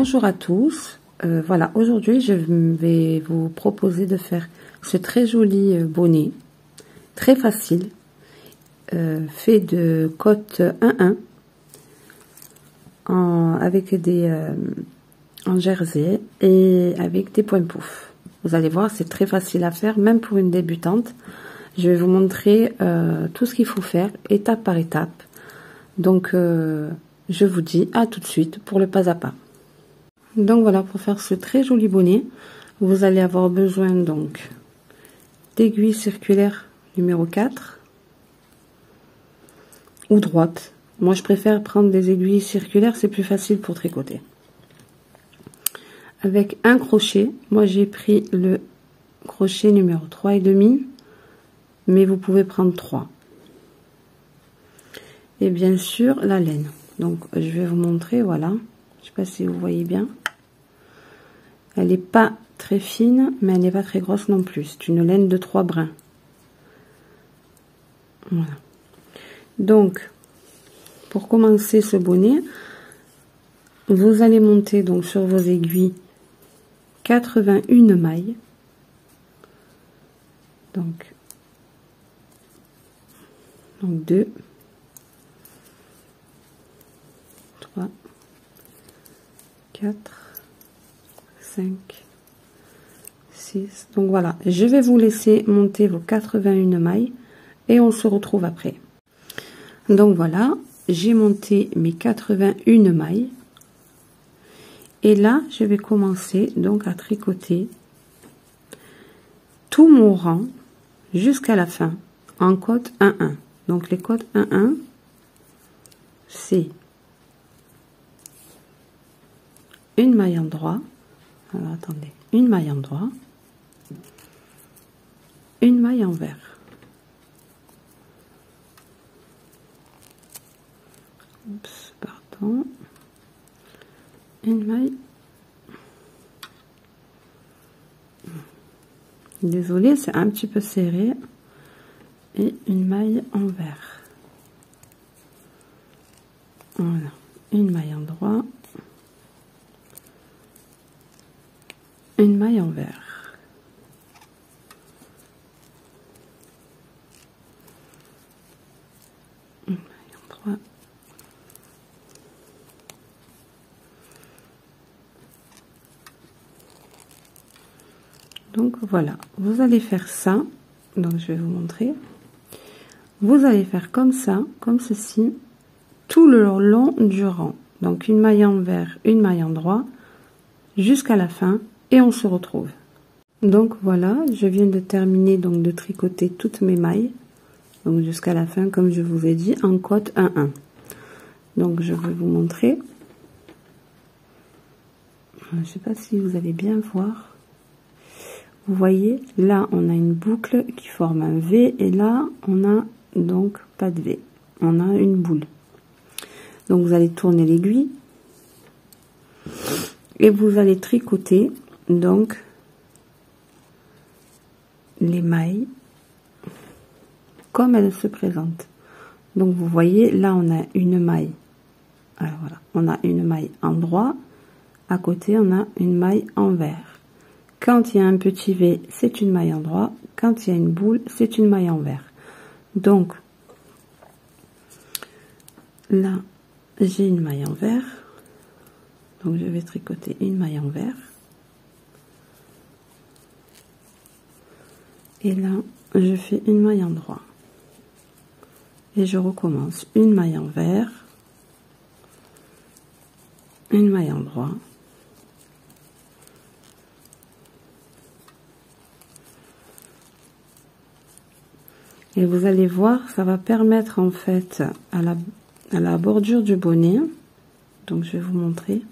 Bonjour à tous, voilà, aujourd'hui je vais vous proposer de faire ce très joli bonnet, très facile, fait de cotte 1-1 avec des en jersey et avec des points pouf. Vous allez voir, c'est très facile à faire, même pour une débutante. Je vais vous montrer tout ce qu'il faut faire, étape par étape. Donc, je vous dis à tout de suite pour le pas à pas. Donc voilà, pour faire ce très joli bonnet, vous allez avoir besoin donc d'aiguilles circulaires numéro 4 ou droite. Moi, je préfère prendre des aiguilles circulaires, c'est plus facile pour tricoter. Avec un crochet, moi j'ai pris le crochet numéro 3,5, mais vous pouvez prendre 3. Et bien sûr, la laine. Donc, je vais vous montrer, voilà. Je sais pas si vous voyez bien. Elle n'est pas très fine, mais elle n'est pas très grosse non plus. C'est une laine de 3 brins. Voilà. Donc, pour commencer ce bonnet, vous allez monter donc sur vos aiguilles 81 mailles. Donc 2, 3, 4, 5, 6. Donc voilà, je vais vous laisser monter vos 81 mailles et on se retrouve après. Donc voilà, j'ai monté mes 81 mailles. Et là, je vais commencer donc à tricoter tout mon rang jusqu'à la fin en cotte 1-1. Donc les cottes 1-1, c'est une maille en droit. Alors attendez, une maille en droit, une maille envers. Oups, pardon. Une maille. Désolée, c'est un petit peu serré. Et une maille envers. Voilà, une maille en droit, une maille envers. Une maille en droit. Donc voilà, vous allez faire ça. Donc je vais vous montrer. Vous allez faire comme ça, comme ceci, tout le long du rang. Donc une maille envers, une maille en droit, jusqu'à la fin, et on se retrouve. Donc voilà, je viens de terminer donc de tricoter toutes mes mailles, donc jusqu'à la fin, comme je vous ai dit, en cotte 1-1. Donc je vais vous montrer. Je ne sais pas si vous allez bien voir. Vous voyez, là on a une boucle qui forme un V, et là on a donc pas de V, on a une boule. Donc vous allez tourner l'aiguille et vous allez tricoter donc les mailles comme elles se présentent. Donc vous voyez, là on a une maille, alors voilà, on a une maille en droit, à côté on a une maille envers. Quand il y a un petit V, c'est une maille en droit, quand il y a une boule, c'est une maille envers. Donc là j'ai une maille envers, donc je vais tricoter une maille envers, et là je fais une maille en droit et je recommence une maille envers, une maille en droit, et vous allez voir, ça va permettre en fait à la bordure du bonnet, donc je vais vous montrer,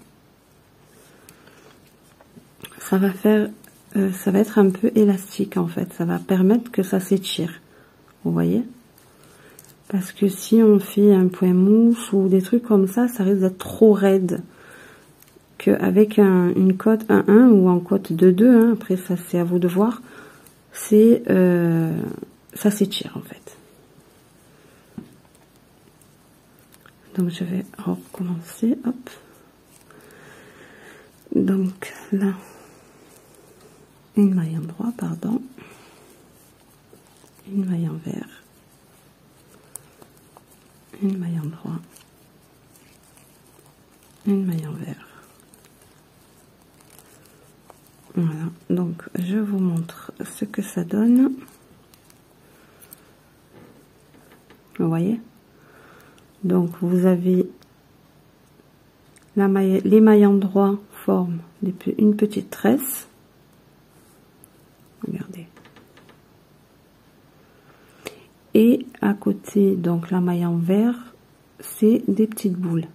ça va faire, ça va être un peu élastique en fait, ça va permettre que ça s'étire, vous voyez, parce que si on fait un point mousse ou des trucs comme ça risque d'être trop raide, qu'avec une cotte 1-1 ou en cotte 2-2, hein, après ça c'est à vous de voir, c'est ça s'étire en fait. Donc je vais recommencer, hop. Donc là, une maille endroit, pardon, une maille envers, une maille endroit, une maille envers. Voilà, donc je vous montre ce que ça donne. Vous voyez, donc vous avez la maille, les mailles endroits forment une petite tresse. Regardez. Et à côté, donc la maille envers, c'est des petites boules.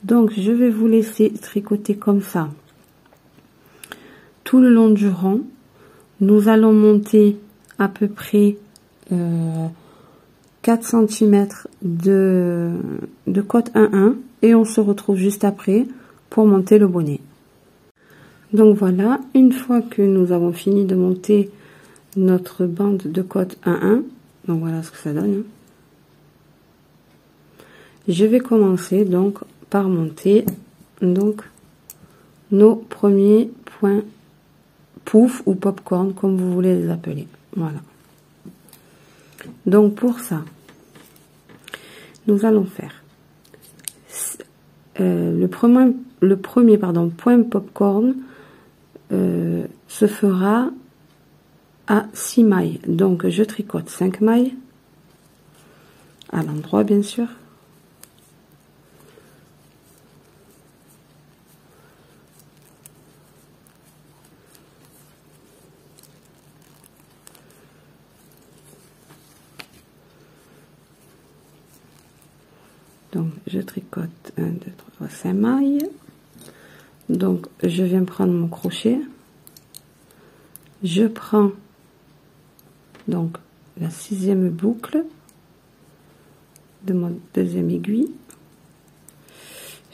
Donc je vais vous laisser tricoter comme ça tout le long du rang. Nous allons monter à peu près 4 cm de cotte 1-1 et on se retrouve juste après pour monter le bonnet. Donc voilà, une fois que nous avons fini de monter notre bande de cotte 1-1, donc voilà ce que ça donne. Je vais commencer donc par monter donc nos premiers points pouf ou popcorn, comme vous voulez les appeler. Voilà. Donc pour ça, nous allons faire le premier point popcorn se fera à 6 mailles. Donc je tricote 5 mailles à l'endroit, bien sûr. Donc je tricote 1, 2, 3, 5 mailles. Donc je viens prendre mon crochet, je prends donc la 6e boucle de mon deuxième aiguille,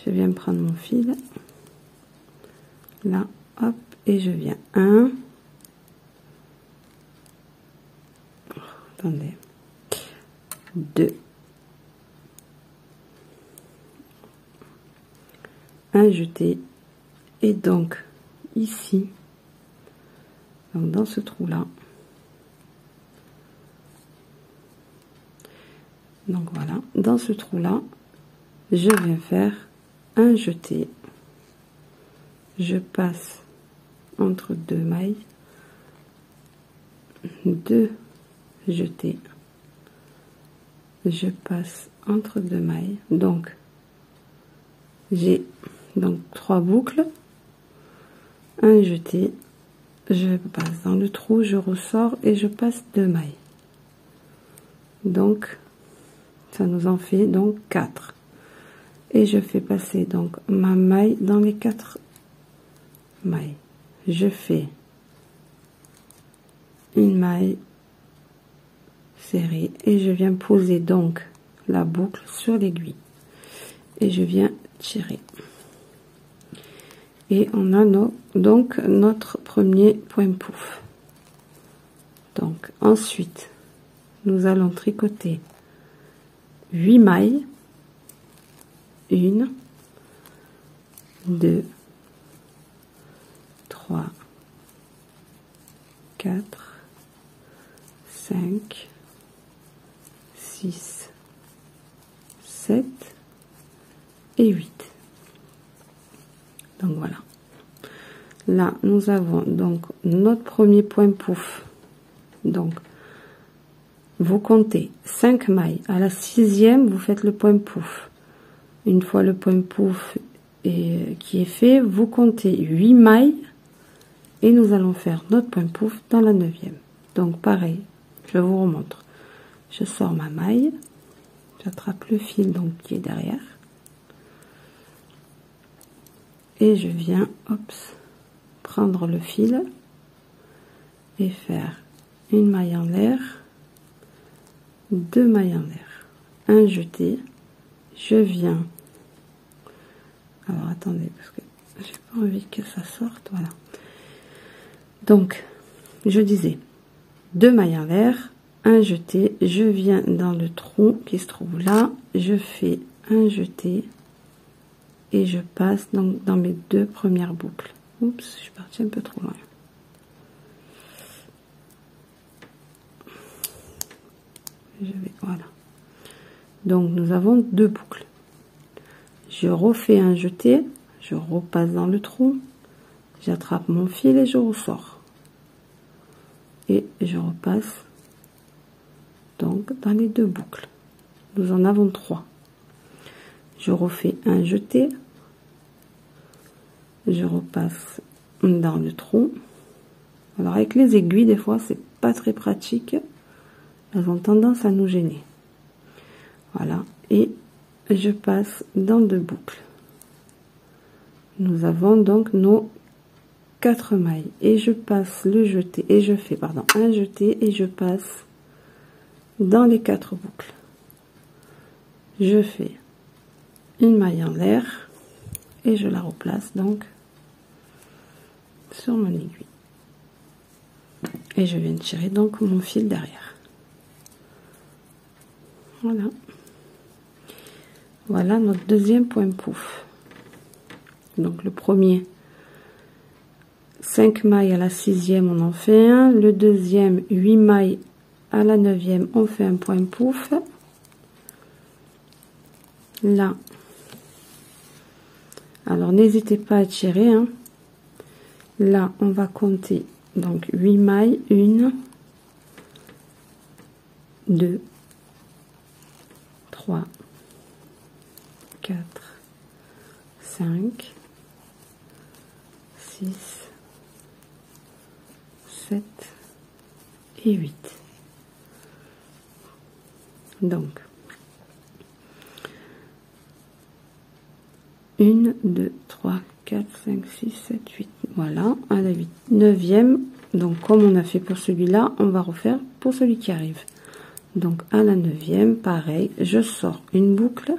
je viens prendre mon fil là, hop, et je viens 1, attendez, 2, un jeté. Et donc ici, donc dans ce trou là, donc voilà, dans ce trou là, je viens faire un jeté, je passe entre 2 mailles, 2 jetés, je passe entre 2 mailles, donc j'ai donc 3 boucles, un jeté, je passe dans le trou, je ressors et je passe 2 mailles. Donc ça nous en fait donc 4 et je fais passer donc ma maille dans les 4 mailles. Je fais une maille serrée et je viens poser donc la boucle sur l'aiguille et je viens tirer. Et on a donc notre premier point pouf. Donc ensuite, nous allons tricoter 8 mailles. 1, 2, 3, 4, 5, 6, 7 et 8. Donc voilà, là nous avons donc notre premier point pouf. Donc vous comptez 5 mailles, à la 6e vous faites le point pouf. Une fois le point pouf qui est fait, vous comptez 8 mailles et nous allons faire notre point pouf dans la 9e. Donc pareil, je vous remontre, je sors ma maille, j'attrape le fil donc qui est derrière et je viens prendre le fil et faire une maille en l'air, 2 mailles en l'air, un jeté, je viens, alors attendez parce que j'ai pas envie que ça sorte, voilà, donc je disais 2 mailles en l'air, un jeté, je viens dans le trou qui se trouve là, je fais un jeté et je passe donc dans mes 2 premières boucles. Oups, je suis partie un peu trop loin. Voilà. Donc nous avons 2 boucles. Je refais un jeté, je repasse dans le trou, j'attrape mon fil et je ressors. Et je repasse donc dans les 2 boucles. Nous en avons 3. Je refais un jeté, je repasse dans le trou. Alors avec les aiguilles, des fois c'est pas très pratique, elles ont tendance à nous gêner. Voilà, et je passe dans 2 boucles. Nous avons donc nos 4 mailles et je passe le jeté et je fais un jeté et je passe dans les 4 boucles. Je fais une maille en l'air et je la replace donc sur mon aiguille et je viens tirer donc mon fil derrière. Voilà, voilà notre deuxième point pouf. Donc le premier, 5 mailles à la 6e, on en fait un. Le deuxième, 8 mailles à la 9e, on fait un point pouf. Là, alors n'hésitez pas à tirer, hein. Là on va compter donc 8 mailles, 1, 2, 3, 4, 5, 6, 7 et 8. Donc 1, 2, 3, 4, 5, 6, 7, 8. Voilà, à la 9e. Donc, comme on a fait pour celui-là, on va refaire pour celui qui arrive. Donc, à la 9e, pareil, je sors une boucle.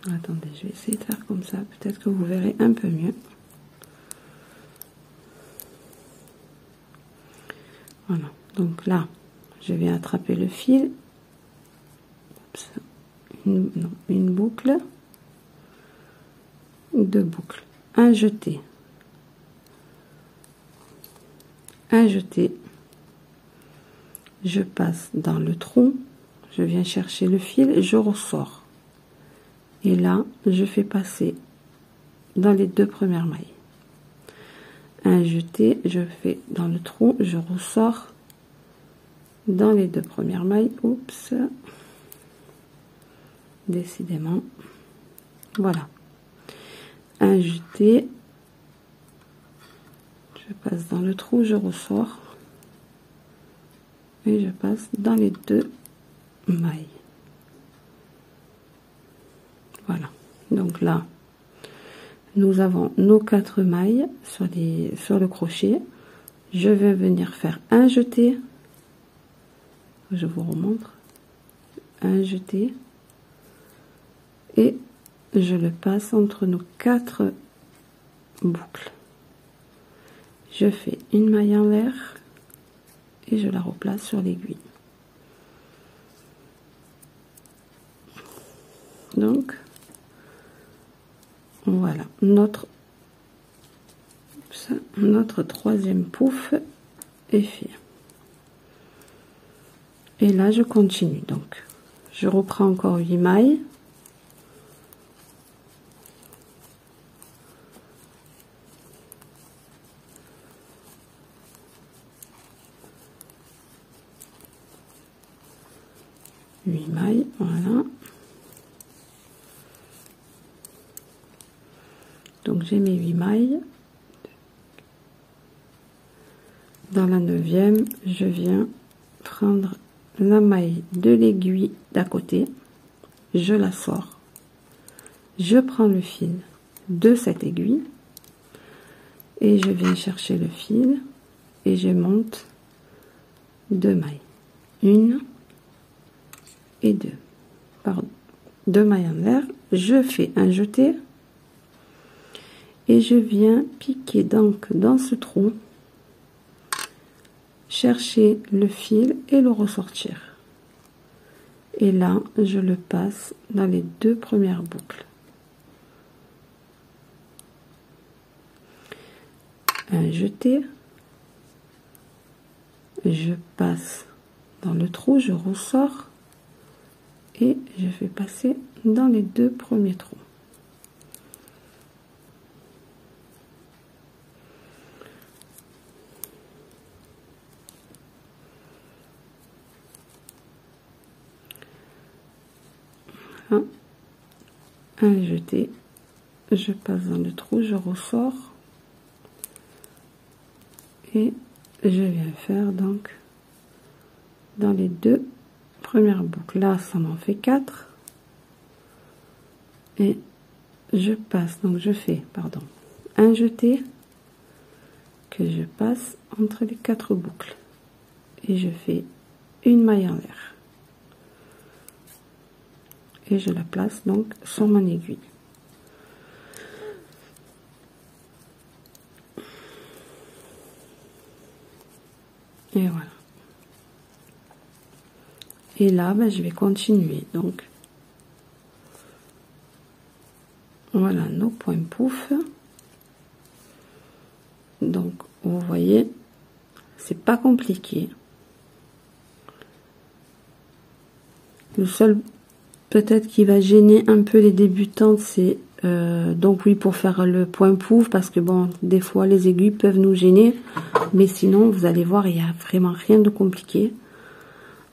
Attendez, je vais essayer de faire comme ça. Peut-être que vous verrez un peu mieux. Voilà. Donc là, je vais attraper le fil. Une boucle, 2 boucles, un jeté, je passe dans le trou, je viens chercher le fil, je ressors et là je fais passer dans les 2 premières mailles, un jeté, je fais dans le trou, je ressors dans les 2 premières mailles. Oups, décidément, voilà, un jeté, je passe dans le trou, je ressors et je passe dans les 2 mailles. Voilà, donc là nous avons nos 4 mailles sur le crochet. Je vais venir faire un jeté, je vous remontre, un jeté et je le passe entre nos 4 boucles. Je fais une maille en l'air et je la replace sur l'aiguille. Donc voilà, notre 3e pouf est fait. Et là je continue, donc je reprends encore 8 mailles. Voilà, donc j'ai mes 8 mailles. Dans la 9e, je viens prendre la maille de l'aiguille d'à côté, je la sors, je prends le fil de cette aiguille et je viens chercher le fil et je monte 2 mailles, 1 et 2, pardon, 2 mailles en l'air, je fais un jeté et je viens piquer donc dans ce trou, chercher le fil et le ressortir. et là je le passe dans les 2 premières boucles. Un jeté, je passe dans le trou, je ressors et je vais passer dans les 2 premiers trous. Voilà. Un jeté, je passe dans le trou, je ressors et je viens faire donc dans les 2 premières boucles. Là ça m'en fait 4 et je passe, donc je fais pardon un jeté que je passe entre les 4 boucles et je fais une maille en l'air et je la place donc sur mon aiguille. Et voilà. Et là, ben, je vais continuer. Donc, voilà nos points pouf. Donc, vous voyez, c'est pas compliqué. Le seul peut-être qui va gêner un peu les débutantes, c'est donc oui, pour faire le point pouf, parce que bon, des fois les aiguilles peuvent nous gêner, mais sinon vous allez voir, il n'y a vraiment rien de compliqué.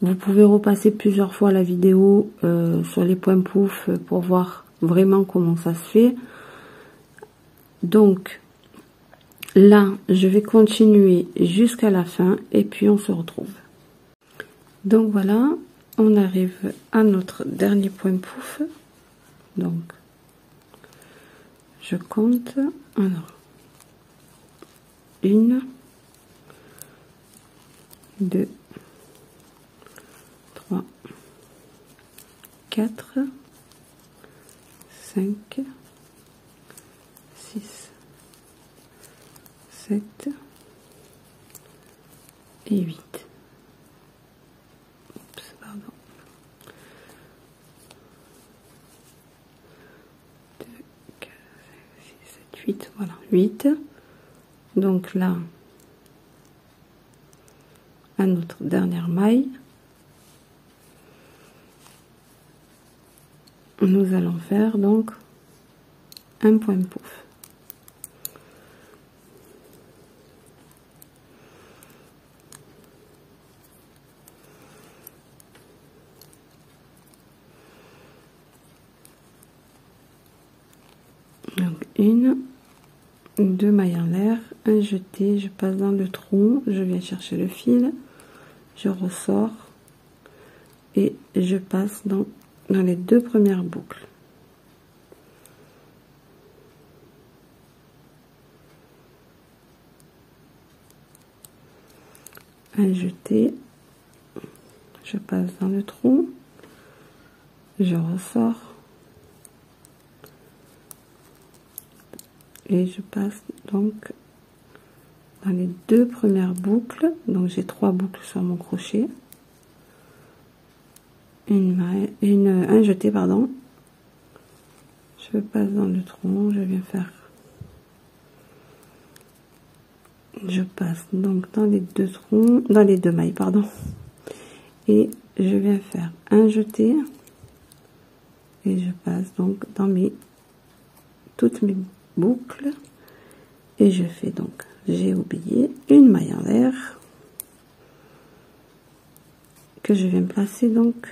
Vous pouvez repasser plusieurs fois la vidéo sur les points pouf pour voir vraiment comment ça se fait. Donc là, je vais continuer jusqu'à la fin et puis on se retrouve. Donc voilà, on arrive à notre dernier point pouf. Donc je compte, alors 1, 2, 3, 4, 5, 6, 7 et 8. Oups, pardon. 2, 4, 5, 6, 7, 8. Voilà, 8. Donc là, à notre dernière maille, nous allons faire donc un point pouf. Donc 1, 2 mailles en l'air, un jeté, je passe dans le trou, je viens chercher le fil, je ressors et je passe dans les 2 premières boucles. Un jeté, je passe dans le trou, je ressors et je passe donc dans les 2 premières boucles. Donc j'ai 3 boucles sur mon crochet, un jeté pardon, je passe dans le trou, je viens faire, je passe donc dans les 2 trous, dans les 2 mailles pardon, et je viens faire un jeté et je passe donc dans toutes mes boucles et je fais donc, j'ai oublié, une maille en l'air que je viens placer donc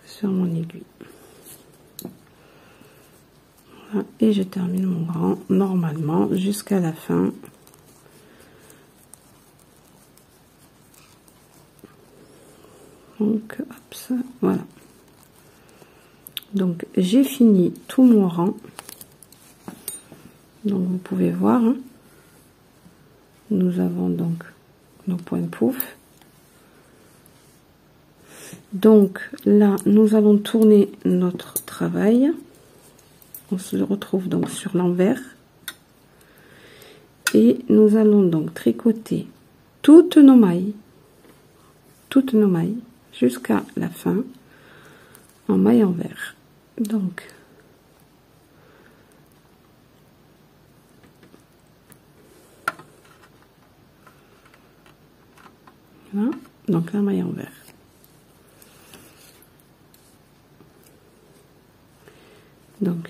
sur mon aiguille. Voilà, et je termine mon rang normalement jusqu'à la fin. Donc hop, ça, voilà. Donc j'ai fini tout mon rang. Donc vous pouvez voir, hein, nous avons donc nos points pouf. Donc là nous allons tourner notre travail, on se retrouve donc sur l'envers et nous allons donc tricoter toutes nos mailles, jusqu'à la fin en maille envers. Donc voilà, donc la maille envers. Donc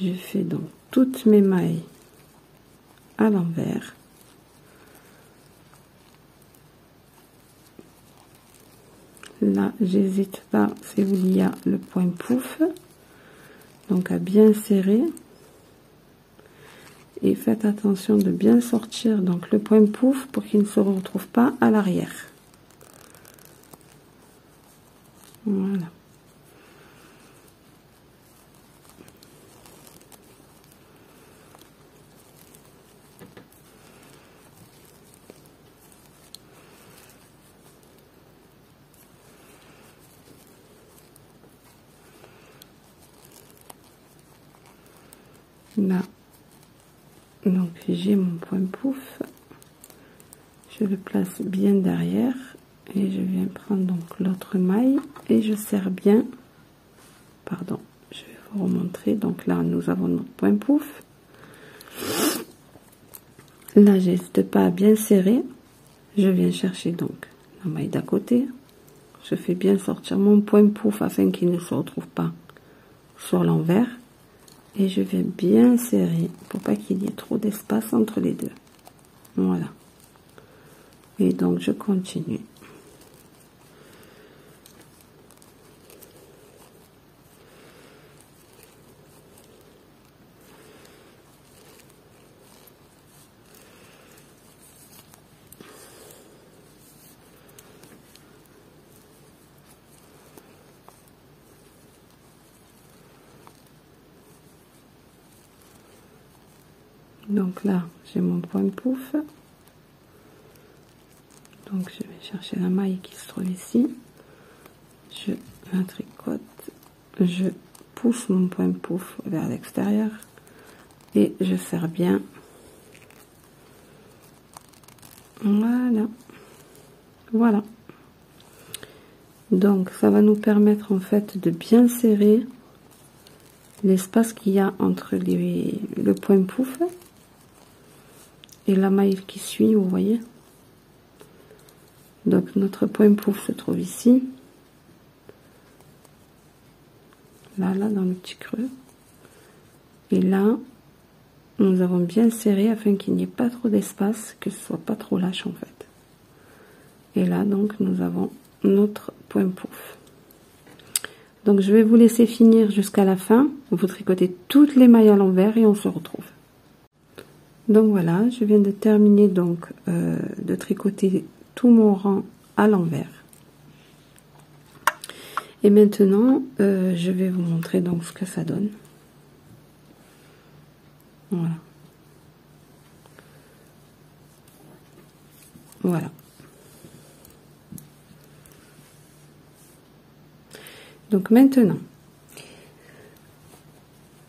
je fais donc toutes mes mailles à l'envers. Là, j'hésite pas, c'est où il y a le point pouf, donc à bien serrer. Et faites attention de bien sortir donc le point pouf pour qu'il ne se retrouve pas à l'arrière. Voilà. Là, donc j'ai mon point pouf, je le place bien derrière et je viens prendre donc l'autre maille et je serre bien, pardon, je vais vous remontrer. Donc là nous avons notre point pouf, là j'hésite pas à bien serrer, je viens chercher donc la maille d'à côté, je fais bien sortir mon point pouf afin qu'il ne se retrouve pas sur l'envers. Et je vais bien serrer pour pas qu'il y ait trop d'espace entre les deux. Voilà. Et donc je continue. Donc là, j'ai mon point pouf. Donc je vais chercher la maille qui se trouve ici. Je la tricote. Je pousse mon point pouf vers l'extérieur. Et je serre bien. Voilà. Voilà. Donc ça va nous permettre en fait de bien serrer l'espace qu'il y a entre le point pouf et la maille qui suit, vous voyez. Donc notre point pouf se trouve ici, là dans le petit creux, et là nous avons bien serré afin qu'il n'y ait pas trop d'espace, que ce soit pas trop lâche en fait. Et là donc nous avons notre point pouf. Donc je vais vous laisser finir jusqu'à la fin, vous tricotez toutes les mailles à l'envers et on se retrouve. Donc voilà, je viens de terminer donc de tricoter tout mon rang à l'envers. Et maintenant, je vais vous montrer donc ce que ça donne. Voilà. Voilà. Donc maintenant,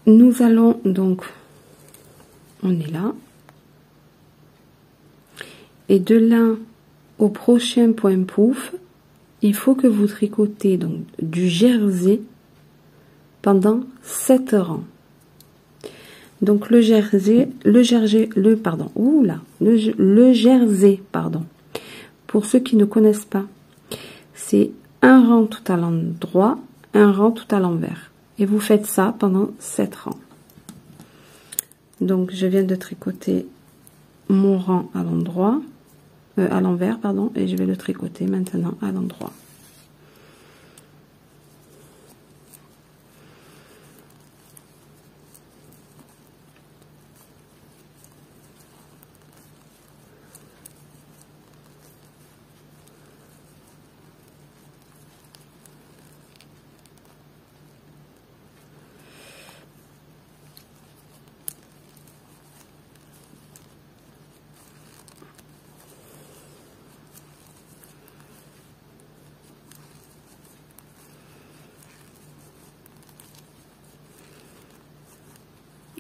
nous allons donc, on est là. Et de là au prochain point pouf, il faut que vous tricotez donc du jersey pendant 7 rangs. Donc le jersey, pour ceux qui ne connaissent pas, c'est un rang tout à l'endroit, un rang tout à l'envers. Et vous faites ça pendant 7 rangs. Donc je viens de tricoter mon rang à l'endroit, à l'envers, pardon, et je vais le tricoter maintenant à l'endroit.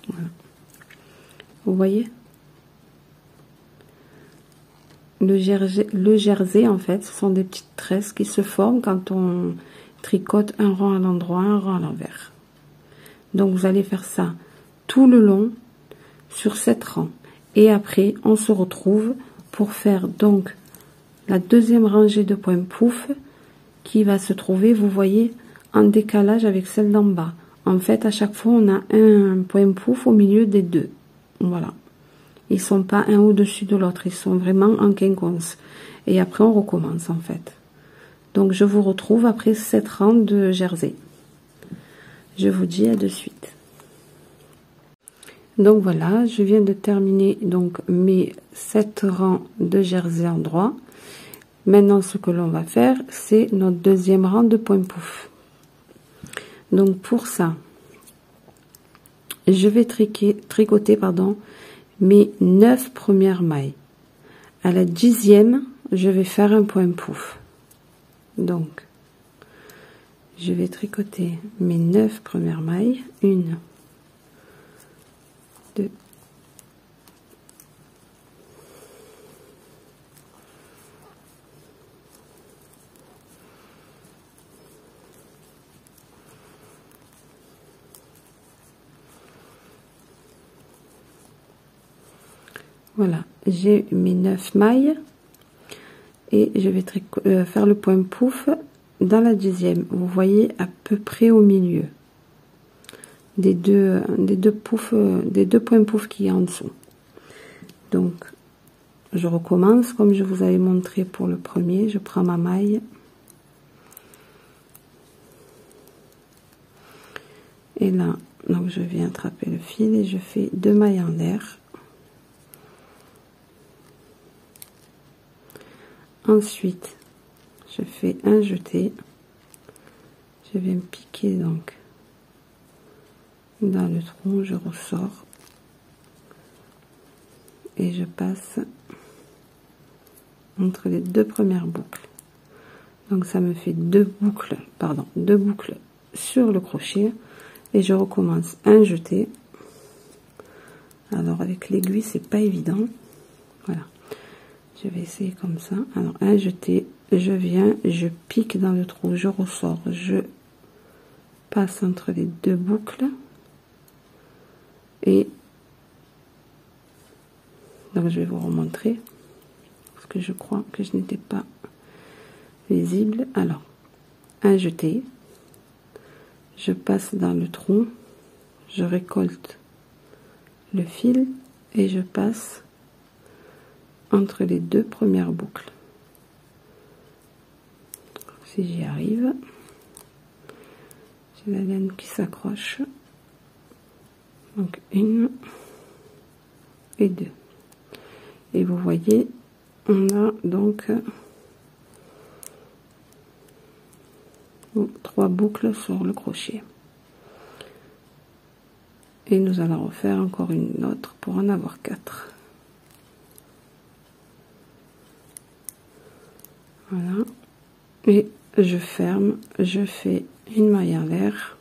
Voilà. Vous voyez? le jersey, en fait, ce sont des petites tresses qui se forment quand on tricote un rang à l'endroit, un rang à l'envers. Donc, vous allez faire ça tout le long sur 7 rangs. Et après, on se retrouve pour faire donc la deuxième rangée de points pouf qui va se trouver, vous voyez, en décalage avec celle d'en bas. En fait, à chaque fois, on a un point pouf au milieu des deux. Voilà. Ils sont pas un au-dessus de l'autre, ils sont vraiment en quinconce. Et après, on recommence, en fait. Donc, je vous retrouve après 7 rangs de jersey. Je vous dis à de suite. Donc, voilà, je viens de terminer donc mes 7 rangs de jersey en droit. Maintenant, ce que l'on va faire, c'est notre deuxième rang de point pouf. Donc, pour ça, je vais tricoter, mes 9 premières mailles. À la 10e, je vais faire un point pouf. Donc, je vais tricoter mes 9 premières mailles. 1, 2, 3. Voilà, j'ai mes 9 mailles et je vais faire le point pouf dans la 10e. Vous voyez à peu près au milieu des deux points pouf qui est en dessous. Donc, je recommence comme je vous avais montré pour le premier. Je prends ma maille et là, donc je viens attraper le fil et je fais 2 mailles en l'air. Ensuite, je fais un jeté. Je viens piquer donc dans le trou, je ressors et je passe entre les 2 premières boucles. Donc ça me fait 2 boucles sur le crochet et je recommence un jeté. Alors avec l'aiguille, c'est pas évident. Voilà. Je vais essayer comme ça. Alors un jeté, je viens, je pique dans le trou, je ressors, je passe entre les 2 boucles et donc je vais vous remontrer parce que je crois que je n'étais pas visible. Alors un jeté, je passe dans le trou, je récolte le fil et je passe entre les 2 premières boucles. Si j'y arrive, j'ai la laine qui s'accroche. Donc 1 et 2. Et vous voyez, on a donc 3 boucles sur le crochet. Et nous allons refaire encore une autre pour en avoir 4. Voilà. Et je ferme, je fais une maille en l'air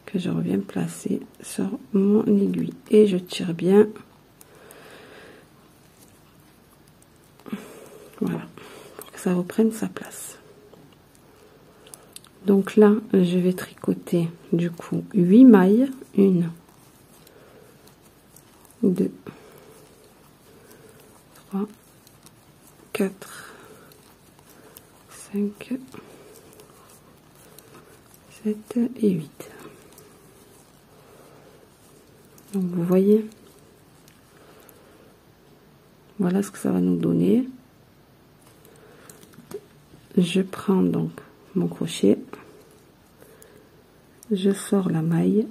que je reviens placer sur mon aiguille et je tire bien. Voilà, pour que ça reprenne sa place. Donc là, je vais tricoter du coup 8 mailles. 1, 2, 3, 4, 5, 7 et 8. Donc vous voyez, voilà ce que ça va nous donner. Je prends donc mon crochet, je sors la maille,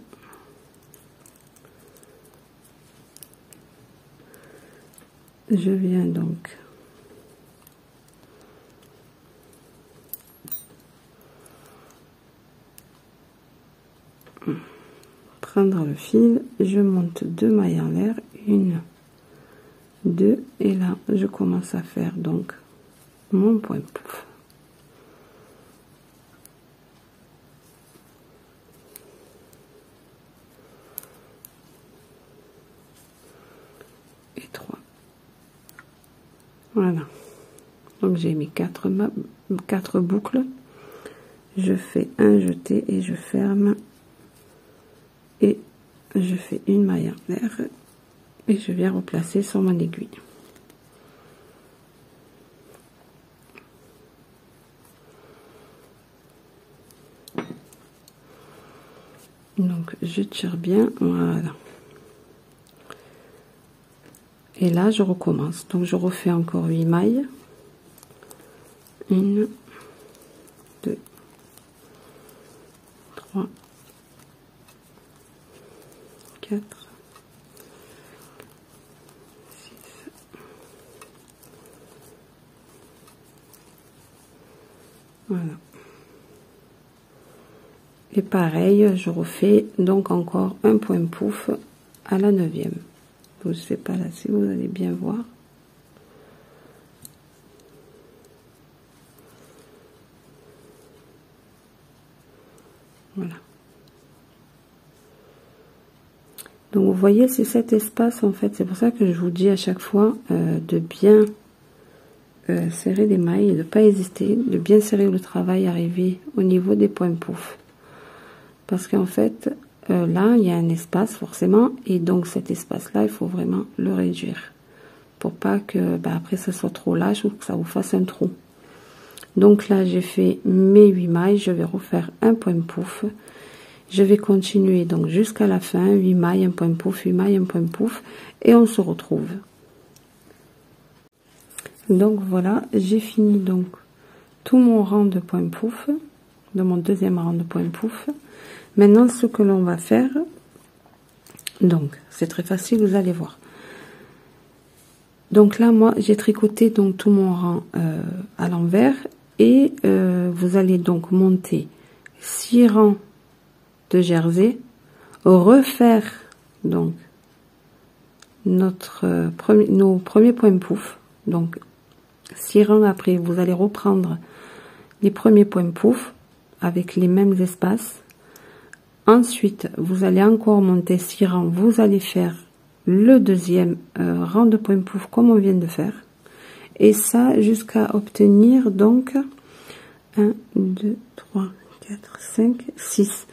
je viens donc prendre le fil, je monte 2 mailles en l'air, 1, 2 et là je commence à faire donc mon point pouf. Et 3. Voilà. Donc j'ai mis 4 boucles. Je fais un jeté et je ferme. Et je fais une maille en l'air. Et je viens replacer sur mon aiguille. Donc je tire bien, voilà. Et là je recommence. Donc je refais encore 8 mailles. 1, 2, 3, 4, 6. Voilà. Et pareil, je refais donc encore un point pouf à la 9e. Je ne sais pas là si vous allez bien voir. Voilà. Donc vous voyez, c'est cet espace en fait. C'est pour ça que je vous dis à chaque fois de bien serrer les mailles, de ne pas hésiter, de bien serrer le travail, arriver au niveau des points pouf. Parce qu'en fait, là, il y a un espace forcément, et donc cet espace-là, il faut vraiment le réduire pour pas que après ça soit trop lâche ou que ça vous fasse un trou. Donc là, j'ai fait mes 8 mailles, je vais refaire un point pouf. Je vais continuer donc jusqu'à la fin, 8 mailles, un point pouf, 8 mailles, un point pouf, et on se retrouve. Donc voilà, j'ai fini donc tout mon rang de point pouf, de mon deuxième rang de point pouf. Maintenant, ce que l'on va faire, donc c'est très facile, vous allez voir. Donc là, moi, j'ai tricoté donc tout mon rang à l'envers, et vous allez donc monter 6 rangs de jersey, refaire donc nos premiers points pouf, donc 6 rangs après, vous allez reprendre les premiers points pouf avec les mêmes espaces. Ensuite, vous allez encore monter 6 rangs, vous allez faire le deuxième rang de points pouf comme on vient de faire, et ça jusqu'à obtenir donc 1, 2, 3, 4, 5, 6.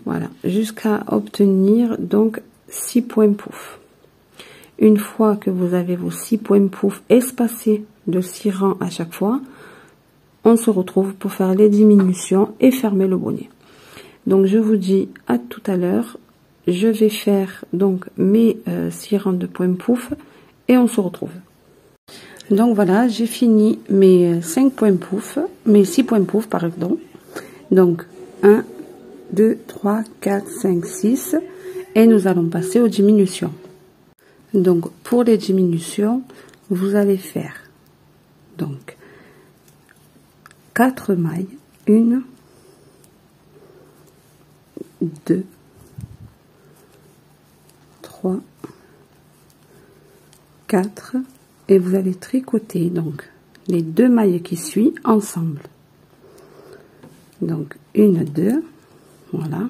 Voilà, jusqu'à obtenir donc 6 points pouf. Une fois que vous avez vos 6 points pouf espacés de 6 rangs à chaque fois, on se retrouve pour faire les diminutions et fermer le bonnet. Donc je vous dis à tout à l'heure. Je vais faire donc mes 6 rangs de points pouf et on se retrouve. Donc voilà, j'ai fini mes 5 points pouf, mes 6 points pouf pardon. Donc 1, 2, 3, 4, 5, 6, et nous allons passer aux diminutions. Donc pour les diminutions, vous allez faire donc 4 mailles, 1, 2, 3, 4, et vous allez tricoter donc les 2 mailles qui suivent ensemble. Donc 1, 2, voilà,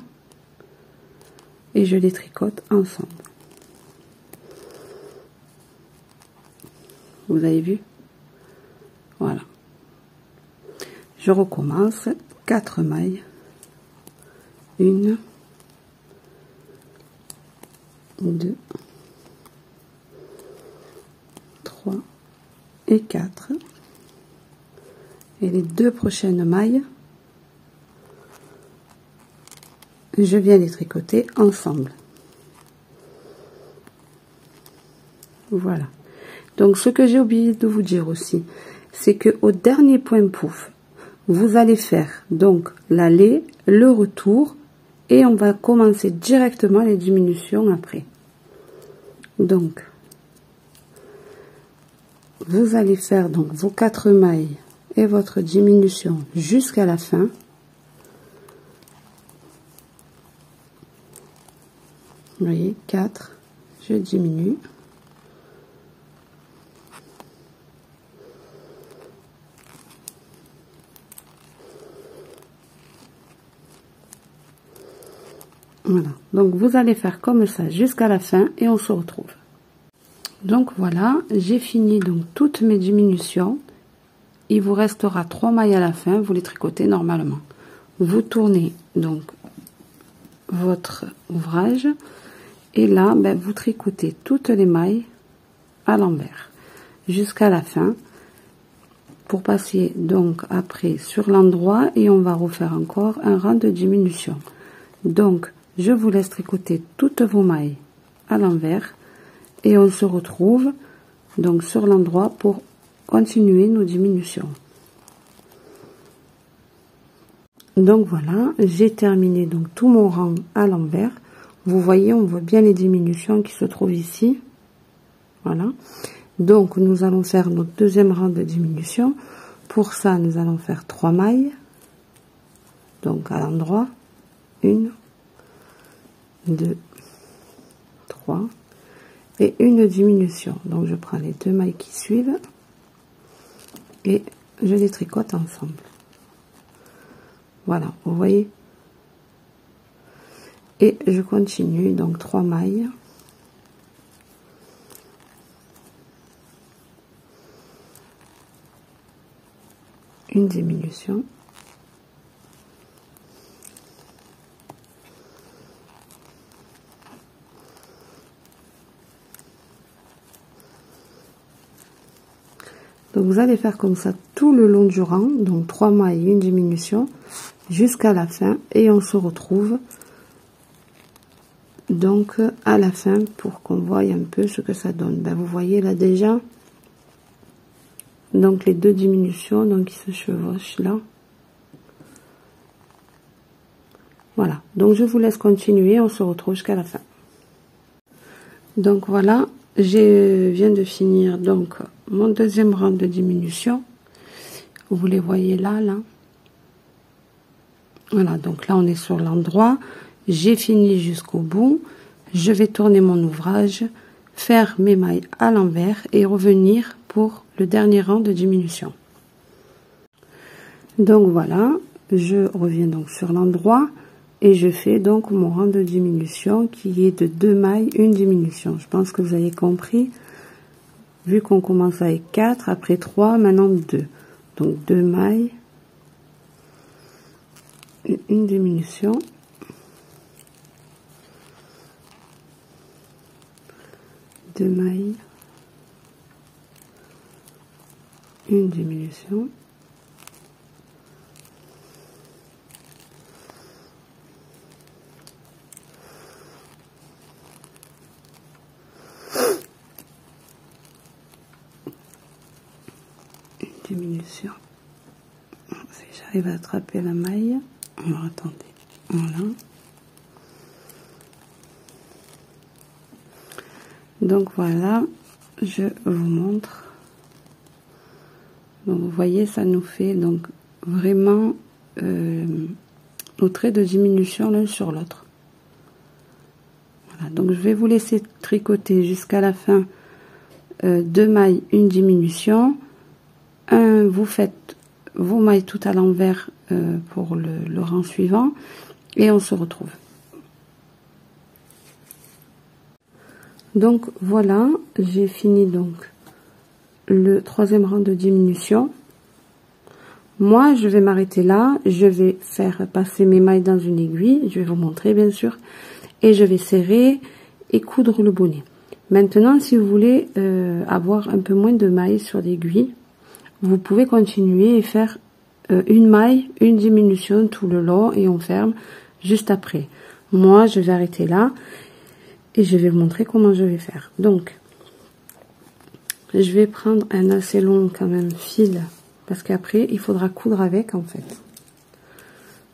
et je les tricote ensemble. Vous avez vu? Voilà. Je recommence 4 mailles, 1, 2, 3 et 4, et les 2 prochaines mailles, je viens les tricoter ensemble. Voilà. Donc ce que j'ai oublié de vous dire aussi, c'est que au dernier point pouf, vous allez faire donc l'aller, le retour, et on va commencer directement les diminutions après. Donc vous allez faire donc vos 4 mailles et votre diminution jusqu'à la fin. Vous voyez, 4, je diminue. Voilà, donc vous allez faire comme ça jusqu'à la fin et on se retrouve. Donc voilà, j'ai fini donc toutes mes diminutions. Il vous restera 3 mailles à la fin, vous les tricotez normalement. Vous tournez donc votre ouvrage et là ben, vous tricotez toutes les mailles à l'envers jusqu'à la fin pour passer donc après sur l'endroit et on va refaire encore un rang de diminution. Donc je vous laisse tricoter toutes vos mailles à l'envers et on se retrouve donc sur l'endroit pour continuer nos diminutions. Donc voilà, j'ai terminé donc tout mon rang à l'envers. Vous voyez, on voit bien les diminutions qui se trouvent ici. Voilà. Donc nous allons faire notre deuxième rang de diminution. Pour ça, nous allons faire 3 mailles. Donc à l'endroit, 1, 2, 3 et une diminution. Donc je prends les 2 mailles qui suivent et je les tricote ensemble. Voilà, vous voyez. Et je continue, donc 3 mailles. Une diminution. Donc vous allez faire comme ça tout le long du rang, donc 3 mailles, une diminution jusqu'à la fin et on se retrouve donc à la fin pour qu'on voie un peu ce que ça donne. Ben, vous voyez là déjà donc les 2 diminutions donc qui se chevauchent là. Voilà, donc je vous laisse continuer, on se retrouve jusqu'à la fin. Donc voilà, je viens de finir donc mon deuxième rang de diminution. Vous les voyez là. Voilà, donc là on est sur l'endroit. J'ai fini jusqu'au bout. Je vais tourner mon ouvrage, faire mes mailles à l'envers et revenir pour le dernier rang de diminution. Donc voilà, je reviens donc sur l'endroit et je fais donc mon rang de diminution qui est de 2 mailles, une diminution. Je pense que vous avez compris, vu qu'on commence avec 4, après 3, maintenant 2. Donc 2 mailles, une diminution, deux mailles, une diminution, une diminution. Si j'arrive à attraper la maille, alors attendez, voilà. Donc voilà, je vous montre. Donc vous voyez, ça nous fait donc vraiment nos traits de diminution l'un sur l'autre. Voilà, donc je vais vous laisser tricoter jusqu'à la fin 2 mailles, une diminution. Vous faites vos mailles tout à l'envers pour le rang suivant et on se retrouve. Donc voilà, j'ai fini donc le troisième rang de diminution. Moi je vais m'arrêter là, je vais faire passer mes mailles dans une aiguille, je vais vous montrer bien sûr, et je vais serrer et coudre le bonnet. Maintenant si vous voulez avoir un peu moins de mailles sur l'aiguille, vous pouvez continuer et faire une maille, une diminution tout le long et on ferme juste après. Moi je vais arrêter là et je vais vous montrer comment je vais faire. Donc je vais prendre un assez long quand même fil parce qu'après il faudra coudre avec en fait.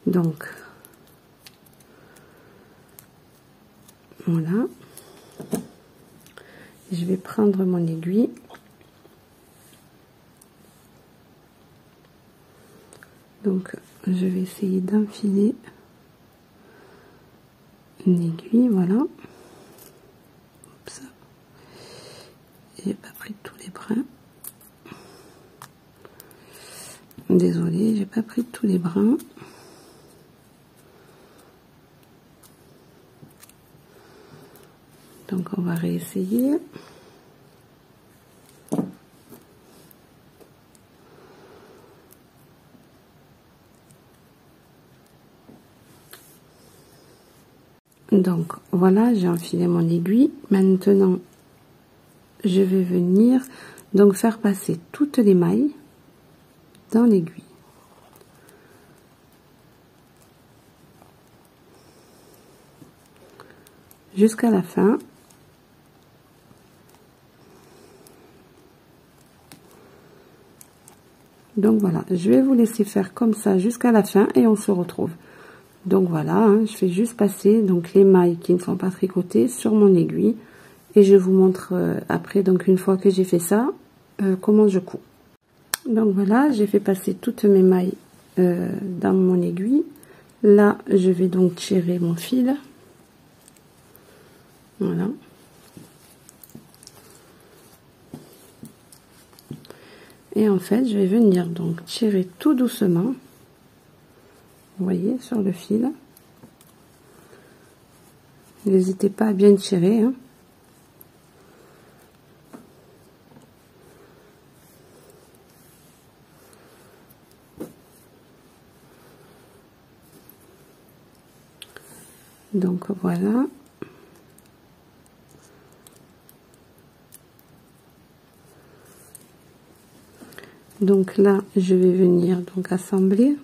Donc voilà, je vais prendre mon aiguille. Donc je vais essayer d'enfiler une aiguille, voilà. J'ai pas pris tous les brins. Désolée, j'ai pas pris tous les brins. Donc on va réessayer. Donc voilà, j'ai enfilé mon aiguille. Maintenant, je vais venir donc faire passer toutes les mailles dans l'aiguille. Jusqu'à la fin. Donc voilà, je vais vous laisser faire comme ça jusqu'à la fin et on se retrouve. Donc voilà, hein, je fais juste passer donc les mailles qui ne sont pas tricotées sur mon aiguille et je vous montre après, donc une fois que j'ai fait ça, comment je couds. Donc voilà, j'ai fait passer toutes mes mailles dans mon aiguille. Là, je vais donc tirer mon fil. Voilà. Et en fait, je vais venir donc tirer tout doucement. Vous voyez, sur le fil. N'hésitez pas à bien tirer, hein. Donc voilà. Donc là, je vais venir donc assembler.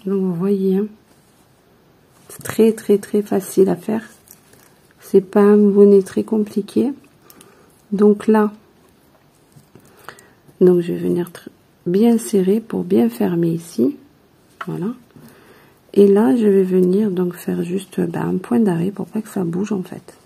Donc vous voyez, hein, c'est très facile à faire. C'est pas un bonnet très compliqué. Donc là, donc je vais venir bien serrer pour bien fermer ici. Voilà. Et là, je vais venir donc faire juste un point d'arrêt pour pas que ça bouge en fait.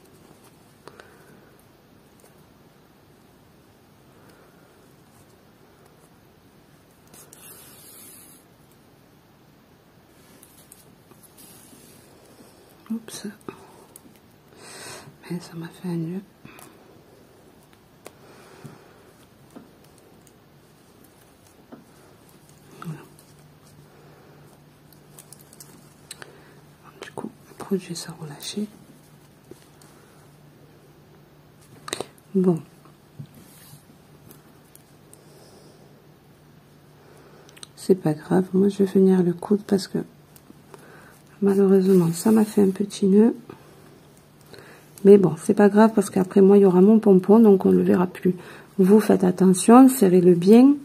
Oups. Mais ça m'a fait un nœud. Voilà. Du coup, le produit s'est relâché. Bon. C'est pas grave. Moi, je vais venir le coudre parce que malheureusement, ça m'a fait un petit nœud. Mais bon, c'est pas grave parce qu'après moi, il y aura mon pompon, donc on ne le verra plus. Vous faites attention, serrez-le bien.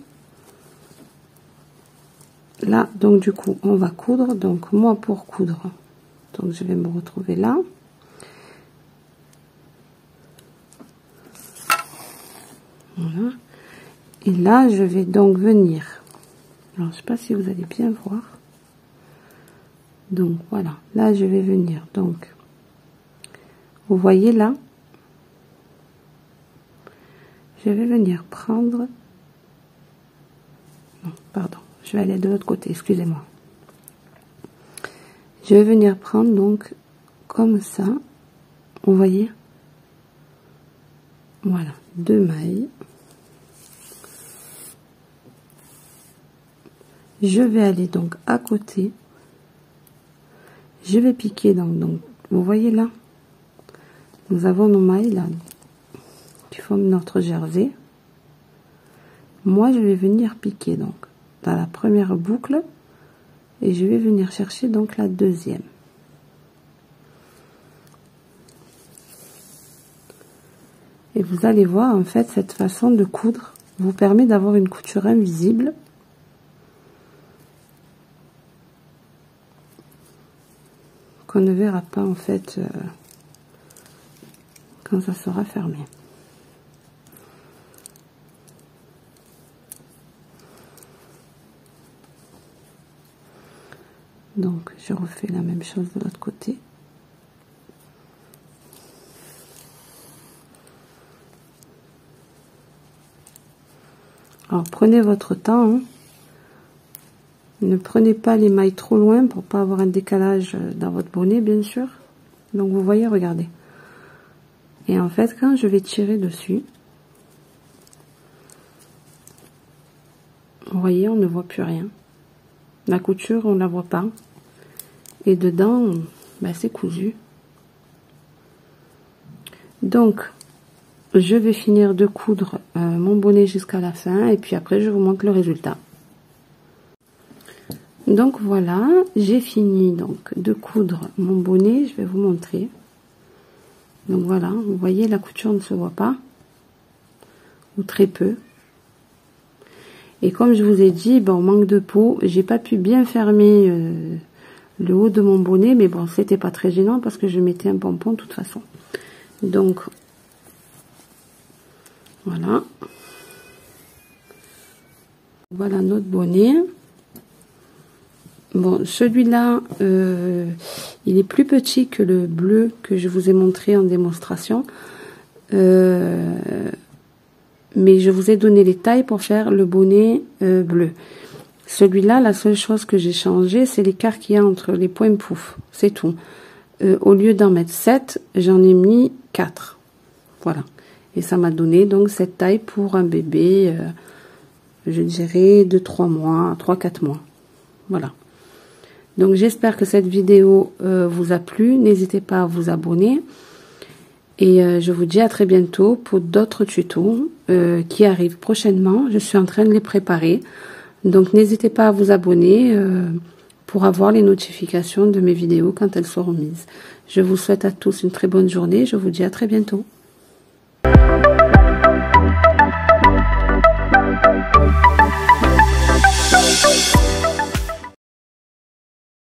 Là, donc du coup, on va coudre. Donc moi, pour coudre, donc je vais me retrouver là. Voilà. Et là, je vais donc venir. Alors, je sais pas si vous allez bien voir. Donc voilà, là, je vais venir. Donc, vous voyez là, je vais venir prendre. Non, pardon, je vais aller de l'autre côté. Excusez-moi. Je vais venir prendre donc comme ça. Vous voyez. Voilà, 2 mailles. Je vais aller donc à côté. Je vais piquer donc vous voyez là, nous avons nos mailles là qui forment notre jersey. Moi, je vais venir piquer donc dans la première boucle et je vais venir chercher donc la deuxième. Et vous allez voir, en fait, cette façon de coudre vous permet d'avoir une couture invisible. Qu'on ne verra pas, en fait, quand ça sera fermé. Donc, je refais la même chose de l'autre côté. Alors, prenez votre temps, hein. Ne prenez pas les mailles trop loin pour pas avoir un décalage dans votre bonnet, bien sûr. Donc, vous voyez, regardez. Et en fait, quand je vais tirer dessus, vous voyez, on ne voit plus rien. La couture, on la voit pas. Et dedans, ben, c'est cousu. Donc, je vais finir de coudre mon bonnet jusqu'à la fin et puis après je vous montre le résultat. Donc voilà, j'ai fini donc de coudre mon bonnet, je vais vous montrer. Donc voilà, vous voyez la couture ne se voit pas, ou très peu. Et comme je vous ai dit, bon, manque de peau, j'ai pas pu bien fermer le haut de mon bonnet, mais bon, c'était pas très gênant parce que je mettais un pompon de toute façon. Donc voilà. Voilà notre bonnet. Bon, celui-là, il est plus petit que le bleu que je vous ai montré en démonstration. Mais je vous ai donné les tailles pour faire le bonnet bleu. Celui-là, la seule chose que j'ai changé, c'est l'écart qu'il y a entre les points pouf. C'est tout. Au lieu d'en mettre 7, j'en ai mis 4. Voilà. Et ça m'a donné donc cette taille pour un bébé, je dirais de 3 mois, 3-4 mois. Voilà. Donc j'espère que cette vidéo vous a plu. N'hésitez pas à vous abonner. Et je vous dis à très bientôt pour d'autres tutos qui arrivent prochainement. Je suis en train de les préparer. Donc n'hésitez pas à vous abonner pour avoir les notifications de mes vidéos quand elles seront mises. Je vous souhaite à tous une très bonne journée. Je vous dis à très bientôt.